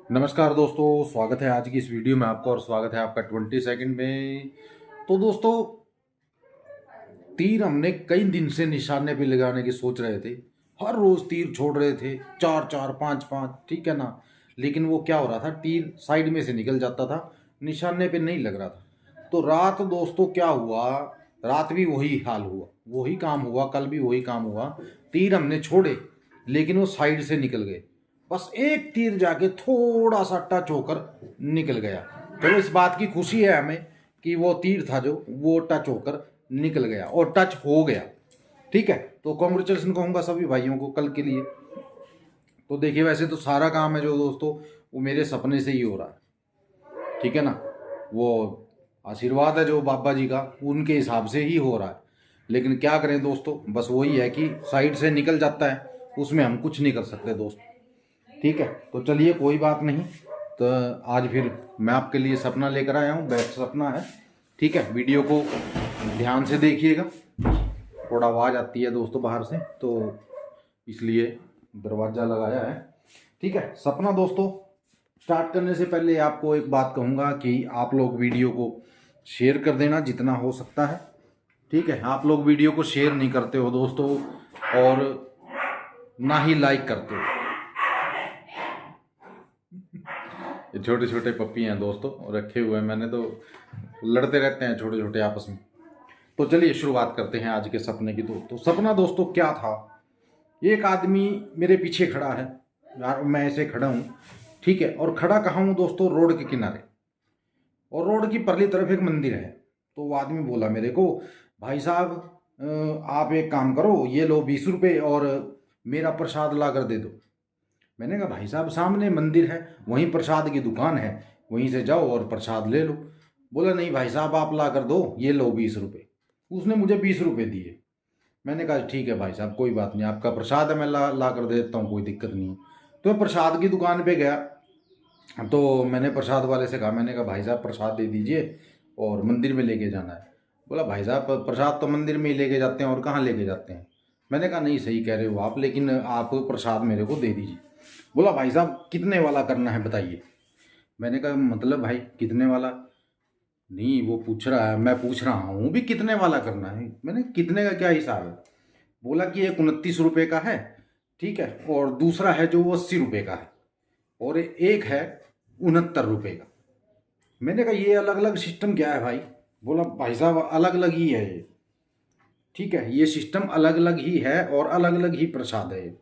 नमस्कार दोस्तों, स्वागत है आज की इस वीडियो में आपका और स्वागत है आपका 20 सेकंड में। तो दोस्तों, तीर हमने कई दिन से निशाने पे लगाने की सोच रहे थे। हर रोज तीर छोड़ रहे थे, चार चार पांच पांच, ठीक है ना। लेकिन वो क्या हो रहा था, तीर साइड में से निकल जाता था, निशाने पे नहीं लग रहा था। तो रात दोस्तों क्या हुआ, रात भी वही हाल हुआ, वही काम हुआ, कल भी वही काम हुआ। तीर हमने छोड़े लेकिन वो साइड से निकल गए। बस एक तीर जाके थोड़ा सा टच होकर निकल गया। चलो इस बात की खुशी है हमें कि वो तीर था जो वो टच होकर निकल गया और टच हो गया। ठीक है, तो कॉन्ग्रेचुलेसन कहूँगा सभी भाइयों को कल के लिए। तो देखिए, वैसे तो सारा काम है जो दोस्तों वो मेरे सपने से ही हो रहा है, ठीक है ना। वो आशीर्वाद है जो बाबा जी का, उनके हिसाब से ही हो रहा है। लेकिन क्या करें दोस्तों, बस वही है कि साइड से निकल जाता है, उसमें हम कुछ नहीं कर सकते दोस्त। ठीक है, तो चलिए कोई बात नहीं। तो आज फिर मैं आपके लिए सपना लेकर आया हूँ, बेस्ट सपना है। ठीक है, वीडियो को ध्यान से देखिएगा। थोड़ा आवाज़ आती है दोस्तों बाहर से, तो इसलिए दरवाज़ा लगाया है। ठीक है, सपना दोस्तों स्टार्ट करने से पहले आपको एक बात कहूँगा कि आप लोग वीडियो को शेयर कर देना जितना हो सकता है। ठीक है, आप लोग वीडियो को शेयर नहीं करते हो दोस्तों, और ना ही लाइक करते हो। ये छोटे छोटे पप्पी हैं दोस्तों, रखे हुए हैं मैंने, तो लड़ते रहते हैं छोटे छोटे आपस में। तो चलिए शुरुआत करते हैं आज के सपने की। तो सपना दोस्तों क्या था, एक आदमी मेरे पीछे खड़ा है यार, मैं ऐसे खड़ा हूँ, ठीक है। और खड़ा कहाँ हूँ दोस्तों, रोड के किनारे, और रोड की परली तरफ एक मंदिर है। तो वो आदमी बोला मेरे को, भाई साहब आप एक काम करो, ये लो 20 रुपये और मेरा प्रसाद ला कर दे दो। मैंने कहा भाई साहब सामने मंदिर है, वहीं प्रसाद की दुकान है, वहीं से जाओ और प्रसाद ले लो। बोला नहीं भाई साहब आप ला कर दो, ये लो 20 रुपये। उसने मुझे 20 रुपये दिए। मैंने कहा ठीक है भाई साहब, कोई बात नहीं, आपका प्रसाद है, मैं ला कर देता हूँ, कोई दिक्कत नहीं है। तो मैं प्रसाद की दुकान पे गया, तो मैंने प्रसाद वाले से कहा, मैंने कहा भाई साहब प्रसाद दे दीजिए और मंदिर में लेके जाना है। बोला भाई साहब प्रसाद तो मंदिर में ही लेके जाते हैं, और कहाँ लेके जाते हैं। मैंने कहा नहीं सही कह रहे हो आप, लेकिन आप प्रसाद मेरे को दे दीजिए। बोला भाई साहब कितने वाला करना है बताइए। मैंने कहा मतलब भाई कितने वाला, नहीं वो पूछ रहा है, मैं पूछ रहा हूँ भी कितने वाला करना है। मैंने कितने का क्या हिसाब है। बोला कि एक 29 रुपये का है, ठीक है, और दूसरा है जो वो 80 रुपये का है, और एक है 69 रुपये का। मैंने कहा ये अलग अलग सिस्टम क्या है भाई। बोला भाई साहब अलग अलग ही है ये, ठीक है, ये सिस्टम अलग अलग ही है और अलग अलग ही प्रसाद है।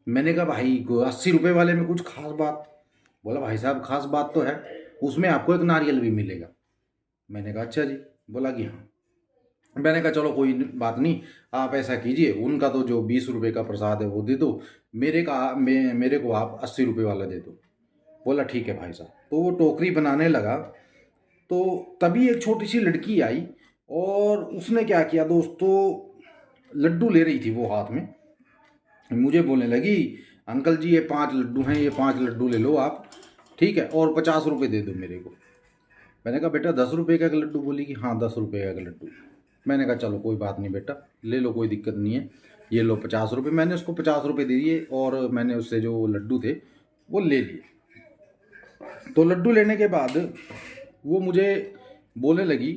मैंने कहा भाई 80 रुपये वाले में कुछ खास बात। बोला भाई साहब खास बात तो है, उसमें आपको एक नारियल भी मिलेगा। मैंने कहा अच्छा जी। बोला कि हाँ। मैंने कहा चलो कोई बात नहीं, आप ऐसा कीजिए, उनका तो जो 20 रुपये का प्रसाद है वो दे दो, मेरे को आप 80 रुपये वाला दे दो। बोला ठीक है भाई साहब। तो वो टोकरी बनाने लगा, तो तभी एक छोटी सी लड़की आई, और उसने क्या किया दोस्तों, लड्डू ले रही थी वो हाथ में, मुझे बोलने लगी अंकल जी ये 5 लड्डू हैं, ये 5 लड्डू ले लो आप, ठीक है, और 50 रुपये दे दो मेरे को। मैंने कहा बेटा 10 रुपये का एक लड्डू। बोली कि हाँ 10 रुपये का एक लड्डू। मैंने कहा चलो कोई बात नहीं बेटा, ले लो कोई दिक्कत नहीं है, ये लो 50 रुपये। मैंने उसको 50 रुपये दे दिए और मैंने उससे जो लड्डू थे वो ले लिए। तो लड्डू लेने के बाद वो मुझे बोलने लगी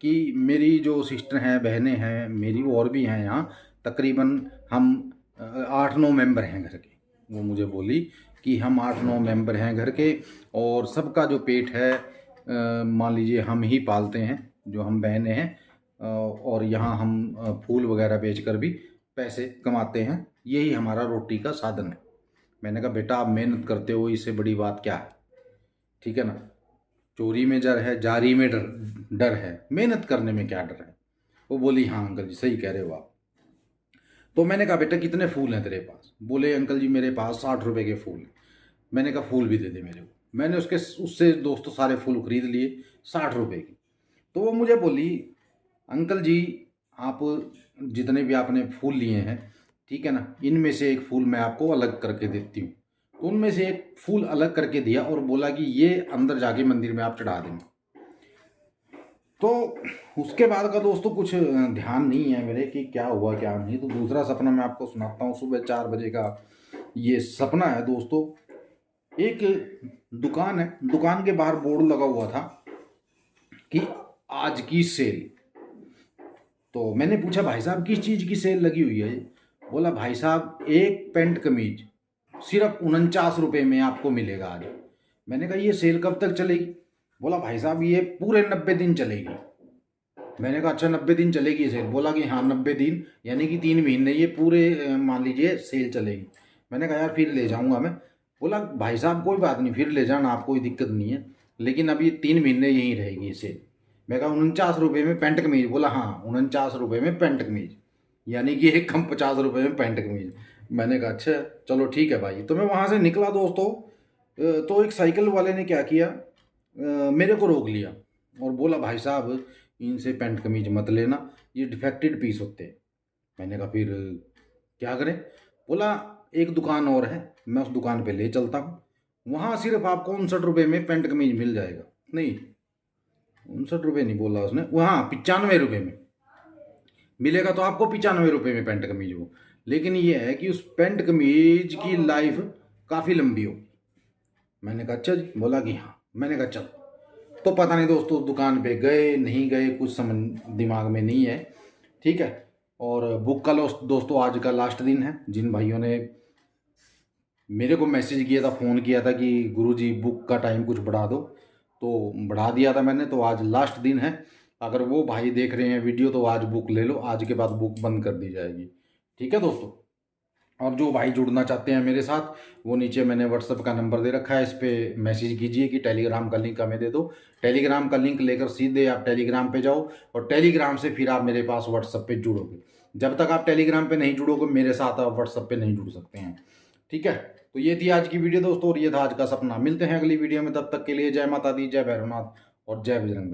कि मेरी जो सिस्टर हैं, बहनें हैं मेरी, और भी हैं यहाँ, तकरीबन हम 8-9 मेंबर हैं घर के। वो मुझे बोली कि हम 8-9 मेंबर हैं घर के, और सबका जो पेट है मान लीजिए हम ही पालते हैं, जो हम बहनें हैं, और यहाँ हम फूल वगैरह बेचकर भी पैसे कमाते हैं, यही हमारा रोटी का साधन है। मैंने कहा बेटा आप मेहनत करते हो, इससे बड़ी बात क्या है, ठीक है ना। चोरी में जर है, जारी में डर डर है, मेहनत करने में क्या डर है। वो बोली हाँ अंकल जी सही कह रहे हो आप। तो मैंने कहा बेटा कितने फूल हैं तेरे पास। बोले अंकल जी मेरे पास 60 रुपये के फूल हैं। मैंने कहा फूल भी दे दे मेरे को। मैंने उससे दोस्तों सारे फूल खरीद लिए 60 रुपये की। तो वो मुझे बोली अंकल जी आप जितने भी आपने फूल लिए हैं, ठीक है ना, इनमें से एक फूल मैं आपको अलग करके देती हूँ। तो उनमें से एक फूल अलग करके दिया और बोला कि ये अंदर जाके मंदिर में आप चढ़ा देंगे। तो उसके बाद का दोस्तों कुछ ध्यान नहीं है मेरे कि क्या हुआ क्या नहीं। तो दूसरा सपना मैं आपको सुनाता हूँ। सुबह 4 बजे का ये सपना है दोस्तों। एक दुकान है, दुकान के बाहर बोर्ड लगा हुआ था कि आज की सेल। तो मैंने पूछा भाई साहब किस चीज़ की सेल लगी हुई है? बोला भाई साहब एक पैंट कमीज सिर्फ 49 रुपये में आपको मिलेगा आज। मैंने कहा ये सेल कब तक चलेगी? बोला भाई साहब ये पूरे 90 दिन चलेगी। मैंने कहा अच्छा 90 दिन चलेगी ये सेल? बोला कि हाँ 90 दिन, यानी कि 3 महीने ये पूरे मान लीजिए सेल चलेगी। मैंने कहा यार फिर ले जाऊंगा मैं। बोला भाई साहब कोई बात नहीं, फिर ले जाना, आप कोई दिक्कत नहीं है, लेकिन अब ये 3 महीने यहीं रहेगी ये सेल। मैं कहा 49 रुपये में पेंट कमीज? बोला हाँ 49 रुपये में पेंट कमीज, यानी कि एक कम 50 रुपये में पेंट कमीज। मैंने कहा अच्छा चलो ठीक है भाई। तो मैं वहाँ से निकला दोस्तों, तो एक साइकिल वाले ने क्या किया, मेरे को रोक लिया और बोला भाई साहब इनसे पेंट कमीज मत लेना, ये डिफेक्टेड पीस होते हैं। मैंने कहा फिर क्या करें? बोला एक दुकान और है, मैं उस दुकान पे ले चलता हूँ, वहाँ सिर्फ आपको 59 रुपये में पेंट कमीज मिल जाएगा। नहीं 59 रुपये नहीं बोला उसने, वहाँ 95 रुपये में मिलेगा, तो आपको 95 रुपये में पेंट कमीज हो। लेकिन ये है कि उस पेंट कमीज की लाइफ काफ़ी लंबी होगी। मैंने कहा अच्छा जी। बोला कि हाँ। मैंने कहा चल। तो पता नहीं दोस्तों उस दुकान पे गए नहीं गए, कुछ समझ दिमाग में नहीं है, ठीक है। और बुक का दोस्तों आज का लास्ट दिन है। जिन भाइयों ने मेरे को मैसेज किया था, फ़ोन किया था कि गुरुजी बुक का टाइम कुछ बढ़ा दो, तो बढ़ा दिया था मैंने। तो आज लास्ट दिन है, अगर वो भाई देख रहे हैं वीडियो तो आज बुक ले लो, आज के बाद बुक बंद कर दी जाएगी, ठीक है दोस्तों। और जो भाई जुड़ना चाहते हैं मेरे साथ, वो नीचे मैंने व्हाट्सअप का नंबर दे रखा है, इस पर मैसेज कीजिए कि टेलीग्राम का लिंक हमें दे दो। टेलीग्राम का लिंक लेकर सीधे आप टेलीग्राम पे जाओ और टेलीग्राम से फिर आप मेरे पास व्हाट्सअप पे जुड़ोगे। जब तक आप टेलीग्राम पे नहीं जुड़ोगे मेरे साथ आप व्हाट्सअप पे नहीं जुड़ सकते हैं, ठीक है। तो ये थी आज की वीडियो दोस्तों, और ये था आज का सपना। मिलते हैं अगली वीडियो में, तब तक के लिए जय माता दी, जय भैरवनाथ और जय बजरंगबली।